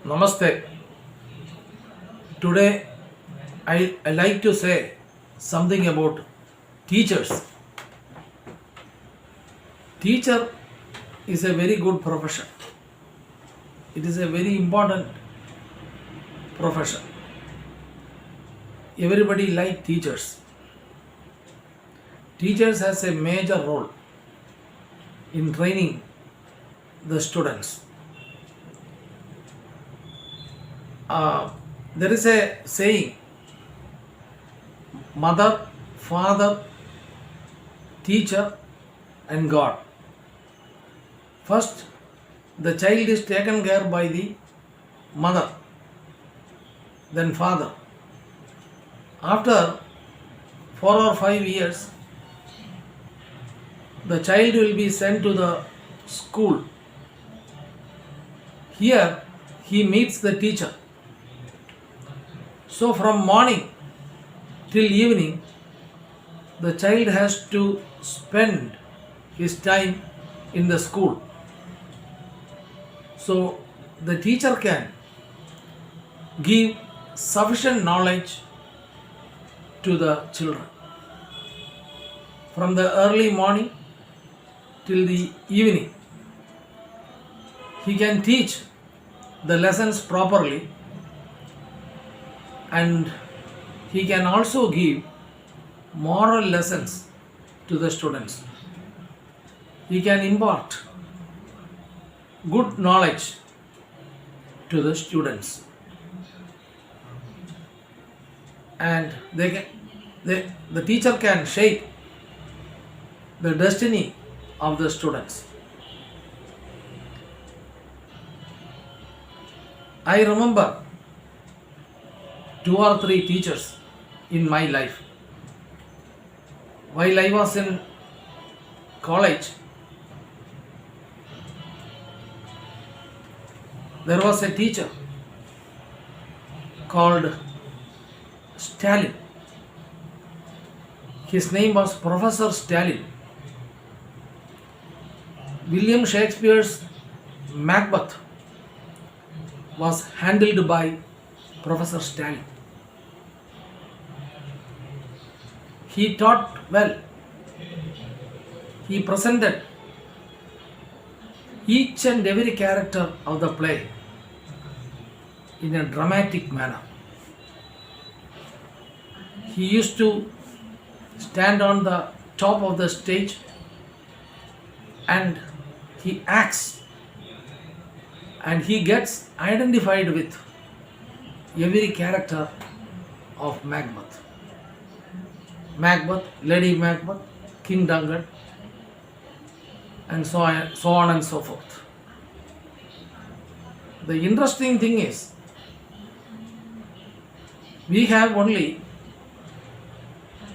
Namaste. Today I like to say something about teachers. Teacher is a very good profession. It is a very important profession. Everybody like teachers. Teachers has a major role in training the students. There is a saying, mother, father, teacher and God. First, the child is taken care by the mother, then father. After 4 or 5 years, the child will be sent to the school. Here, he meets the teacher. So from morning till evening, the child has to spend his time in the school. So the teacher can give sufficient knowledge to the children. From the early morning till the evening, he can teach the lessons properly, and he can also give moral lessons to the students. He can impart good knowledge to the students, and the teacher can shape the destiny of the students. I remember 2 or 3 teachers in my life. While I was in college, there was a teacher called Stalin. His name was Professor Stalin. William Shakespeare's Macbeth was handled by Professor Stalin. He taught well. He presented each and every character of the play in a dramatic manner. He used to stand on the top of the stage and he acts, and he gets identified with every character of Macbeth. Macbeth, Lady Macbeth, King Duncan, and so on and so forth. The interesting thing is, we have only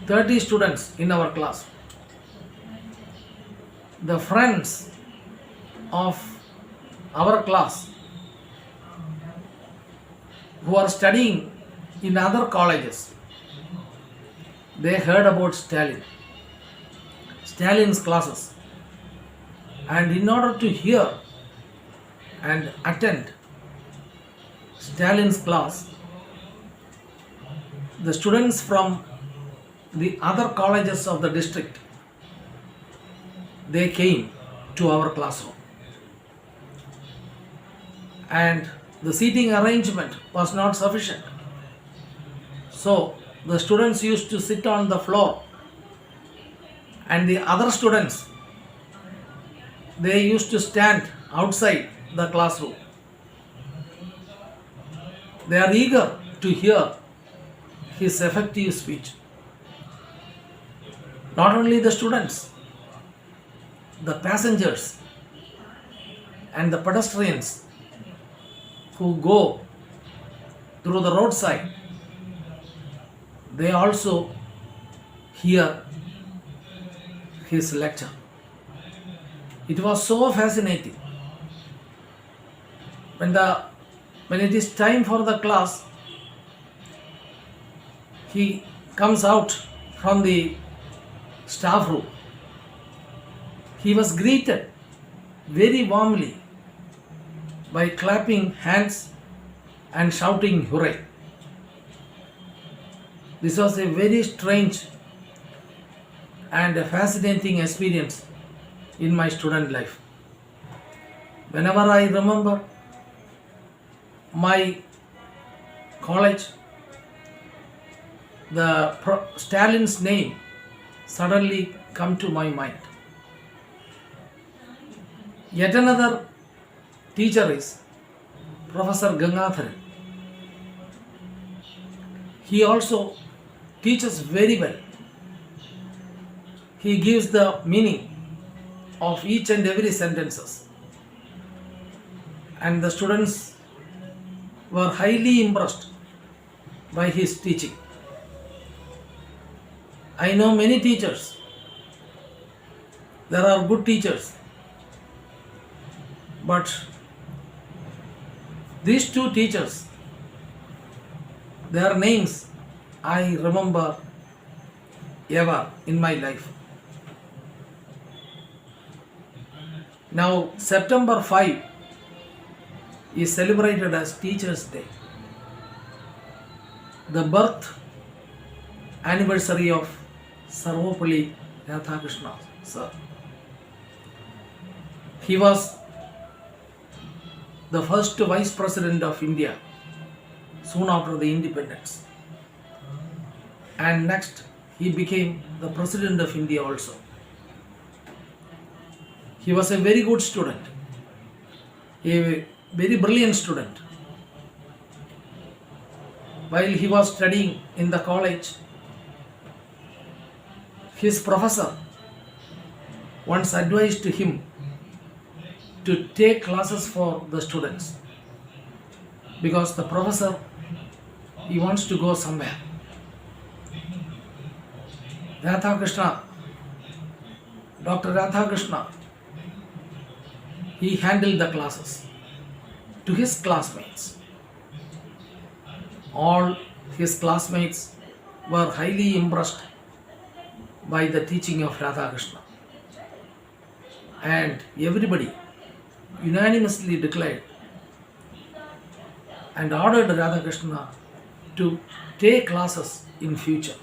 30 students in our class. The friends of our class who are studying in other colleges, they heard about Stalin's classes, and in order to hear and attend Stalin's class, the students from the other colleges of the district, they came to our classroom, and the seating arrangement was not sufficient. So the students used to sit on the floor, and the other students, they used to stand outside the classroom. They are eager to hear his effective speech. Not only the students, the passengers and the pedestrians who go through the roadside, they also hear his lecture. It was so fascinating. When it is time for the class, he comes out from the staff room. He was greeted very warmly by clapping hands and shouting hooray. This was a very strange and a fascinating experience in my student life. Whenever I remember my college, Stalin's name suddenly come to my mind. Yet another teacher is Professor Gangadharan. He also teaches very well. He gives the meaning of each and every sentences, and the students were highly impressed by his teaching. I know many teachers. There are good teachers, but these two teachers, their names I remember ever in my life. Now September 5 is celebrated as Teachers' Day, the birth anniversary of Sarvapalli Radhakrishna sir. He was the first Vice President of India soon after the independence, and next he became the President of India also. He was a very good student, a very brilliant student. While he was studying in the college, his professor once advised him to take classes for the students, because the professor, he wants to go somewhere. Radhakrishna, Dr. Radhakrishna, he handled the classes to his classmates. All his classmates were highly impressed by the teaching of Radhakrishna, and everybody unanimously declared and ordered Radhakrishna to take classes in future.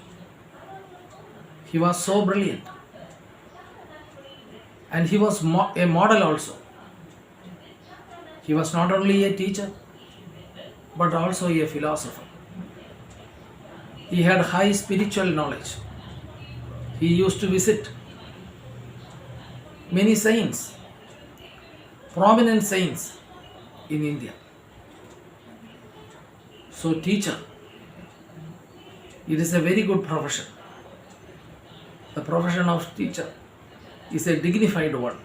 He was so brilliant, and he was a model also. He was not only a teacher but also a philosopher. He had high spiritual knowledge. He used to visit many saints, prominent saints in India. So teacher, it is a very good profession. The profession of teacher is a dignified one.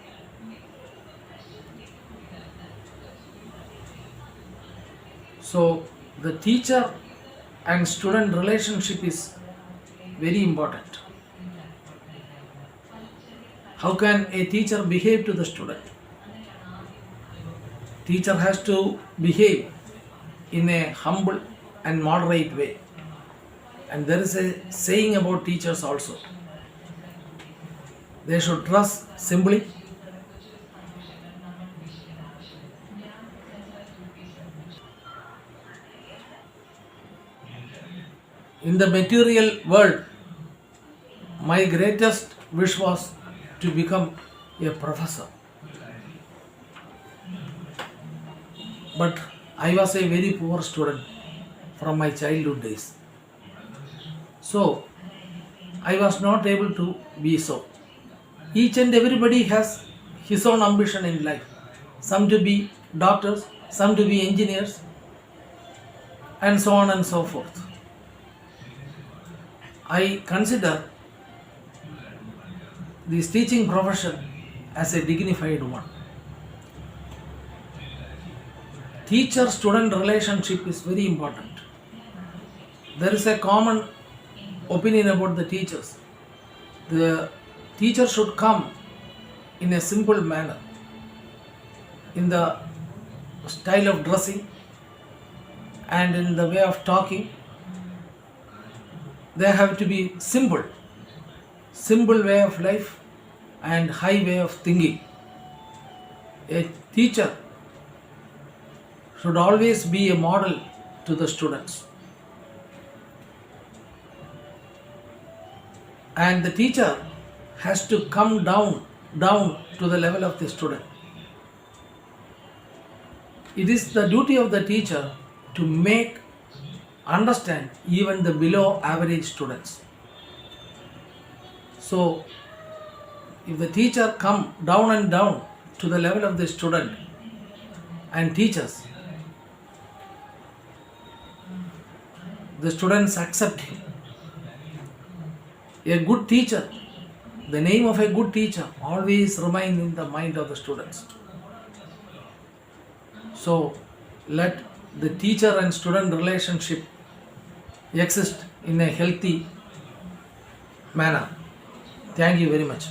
So the teacher and student relationship is very important. How can a teacher behave to the student? Teacher has to behave in a humble and moderate way. And there is a saying about teachers also. They should dress simply, in the material world. My greatest wish was to become a professor. But I was a very poor student from my childhood days. So I was not able to be so. Each and everybody has his own ambition in life. Some to be doctors, some to be engineers, and so on and so forth. I consider this teaching profession as a dignified one. Teacher-student relationship is very important. There is a common opinion about the teachers. The teacher should come in a simple manner, in the style of dressing and in the way of talking. They have to be simple way of life and high way of thinking. A teacher should always be a model to the students. And the teacher has to come down to the level of the student. It is the duty of the teacher to make understand even the below average students. So if the teacher come down and down to the level of the student and teaches, the students accept him. A good teacher, the name of a good teacher always remain in the mind of the students. So let the teacher and student relationship exist in a healthy manner. Thank you very much.